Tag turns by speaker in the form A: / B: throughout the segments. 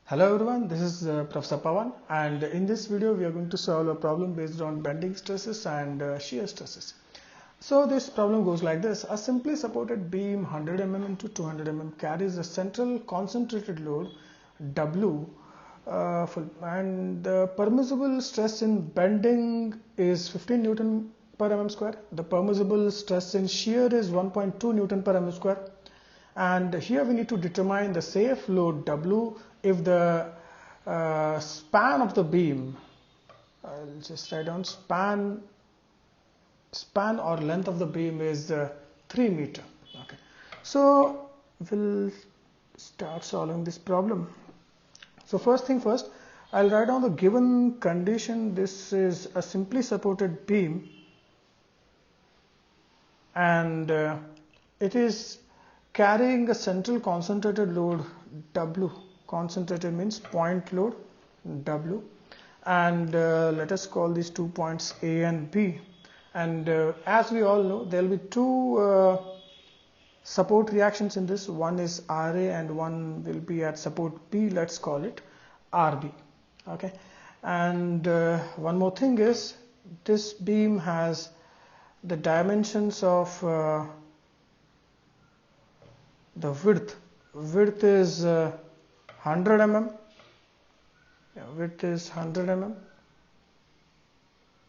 A: Hello everyone, this is Professor Pawan, and in this video we are going to solve a problem based on bending stresses and shear stresses. So this problem goes like this. A simply supported beam 100 mm into 200 mm carries a central concentrated load W and the permissible stress in bending is 15 Newton per mm square. The permissible stress in shear is 1.2 Newton per mm square. And here we need to determine the safe load W if the span of the beam, I'll just write down span or length of the beam is 3 meter. Okay, so we'll start solving this problem. So first thing first, I'll write down the given condition. This is a simply supported beam and it is carrying a central concentrated load W. Concentrated means point load W, and let us call these 2 points A and B. And as we all know, there will be two support reactions in this. One is RA and one will be at support B. Let's call it RB. Okay, and one more thing is this beam has the dimensions of the width is 100 mm. Width is 100 mm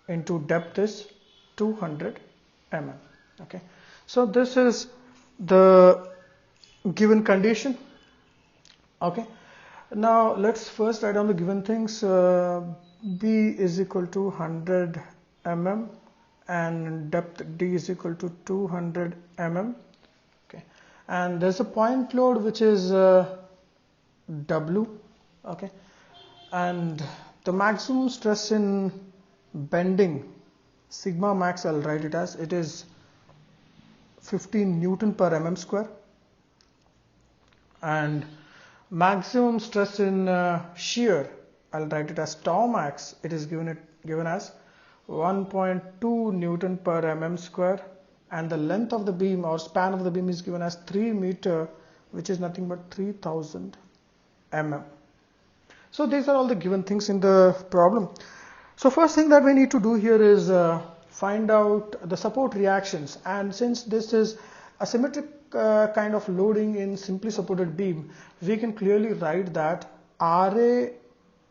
A: into depth is 200 mm. Okay, so this is the given condition. Okay, now let's first write down the given things. B is equal to 100 mm and depth D is equal to 200 mm. And there's a point load which is W. Okay, and the maximum stress in bending, sigma max, I'll write it as, it is 15 Newton per mm square, and maximum stress in shear, I'll write it as tau max, it is given as 1.2 Newton per mm square, and the length of the beam or span of the beam is given as 3 meter, which is nothing but 3000 mm. So these are all the given things in the problem. So first thing that we need to do here is find out the support reactions, and since this is a symmetric kind of loading in simply supported beam, we can clearly write that RA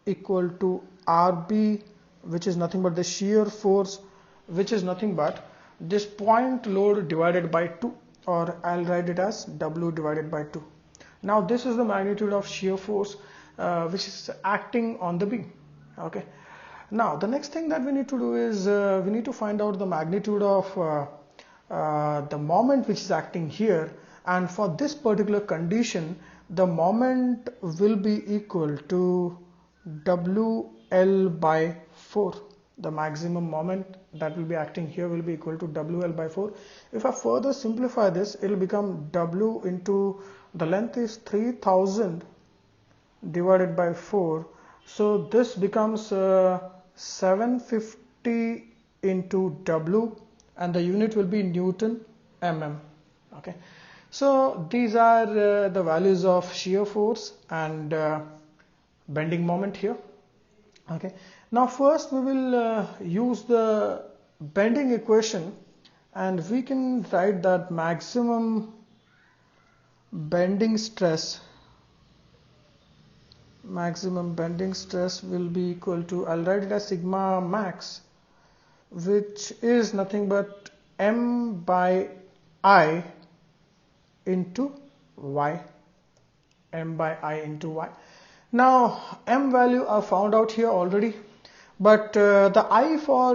A: equal to RB, which is nothing but the shear force, which is nothing but this point load divided by 2, or I'll write it as W divided by 2. Now this is the magnitude of shear force which is acting on the beam. Okay, now the next thing that we need to do is we need to find out the magnitude of the moment which is acting here, and for this particular condition the moment will be equal to WL by 4. The maximum moment that will be acting here will be equal to WL by 4. If I further simplify this, it will become W into the length is 3000 divided by 4. So this becomes 750 into W, and the unit will be Newton mm. Okay, so these are the values of shear force and bending moment here. Okay, now first we will use the bending equation, and we can write that maximum bending stress will be equal to, I'll write it as sigma max, which is nothing but M by I into Y. M by I into Y. Now M value are found out here already, but the I for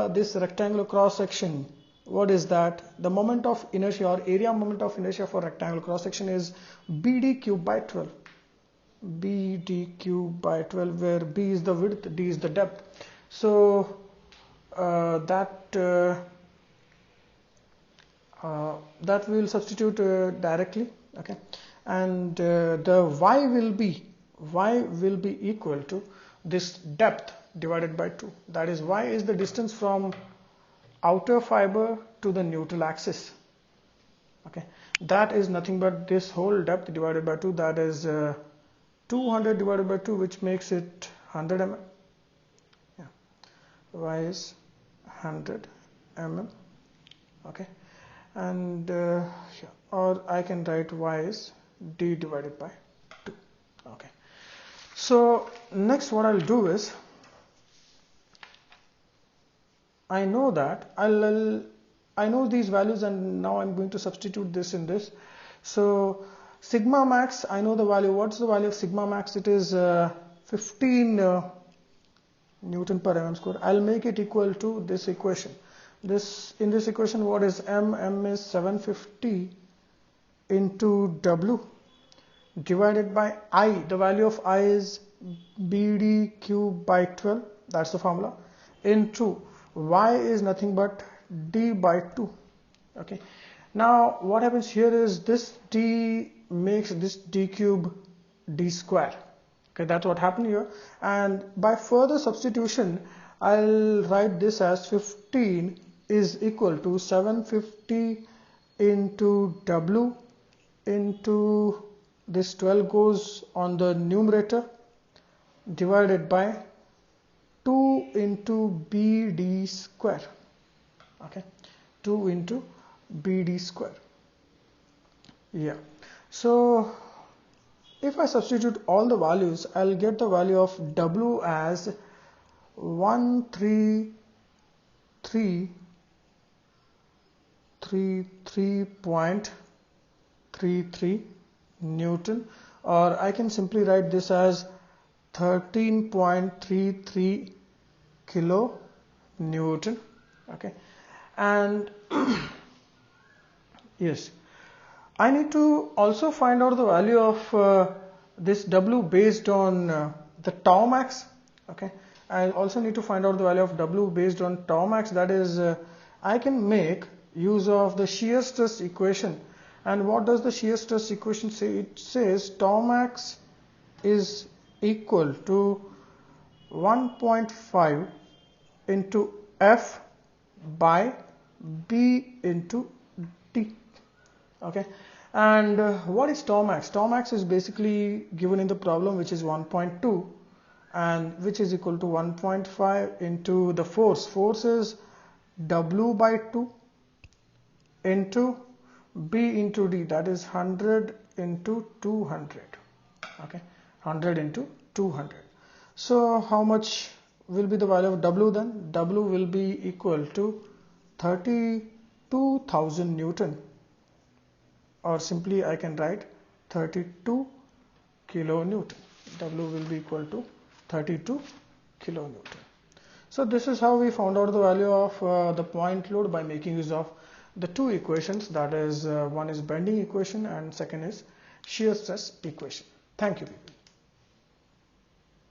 A: this rectangular cross section, what is that? The moment of inertia or area moment of inertia for rectangular cross section is BD cube by 12. BD cube by 12, where B is the width, D is the depth. So that we will substitute directly. Okay, and the Y will be equal to this depth divided by 2. That is, Y is the distance from outer fiber to the neutral axis. Okay, that is nothing but this whole depth divided by 2, that is 200 divided by 2, which makes it 100 mm. Yeah. Y is 100 mm. Okay. And or I can write y is d divided by 2. Okay. So next what I'll do is, I know that I know these values, and now I'm going to substitute this in this. So sigma max, I know the value. What's the value of sigma max? It is 15 Newton per mm square. I'll make it equal to this equation. In this equation, what is m? M is 750 into W divided by I. The value of I is BD cube by 12. That's the formula. Into Y is nothing but D by 2. Okay. Now what happens here is this D makes this D cube D square. Okay, that's what happened here. And by further substitution, I'll write this as 15 is equal to 750 into W into this 12 goes on the numerator divided by 2 into BD square. Okay, 2 into BD square. Yeah. So if I substitute all the values, I'll get the value of W as 133.33 Newton, or I can simply write this as 13.33 kilo Newton. Okay, and yes, I need to also find out the value of this W based on the tau max. Okay, I also need to find out the value of W based on tau max. That is, I can make use of the shear stress equation. And what does the shear stress equation say? It says tau max is equal to 1.5 into F by B into T. Okay, and what is tau max? Tau max is basically given in the problem, which is 1.2, and which is equal to 1.5 into the force. Force is W by 2 into B into D, that is 100 into 200. Okay, 100 into 200. So how much will be the value of W then? W will be equal to 32,000 Newton, or simply I can write 32 kilonewton. W will be equal to 32 kilonewton. So this is how we found out the value of the point load by making use of the two equations, that is one is bending equation and second is shear stress equation. Thank you, people.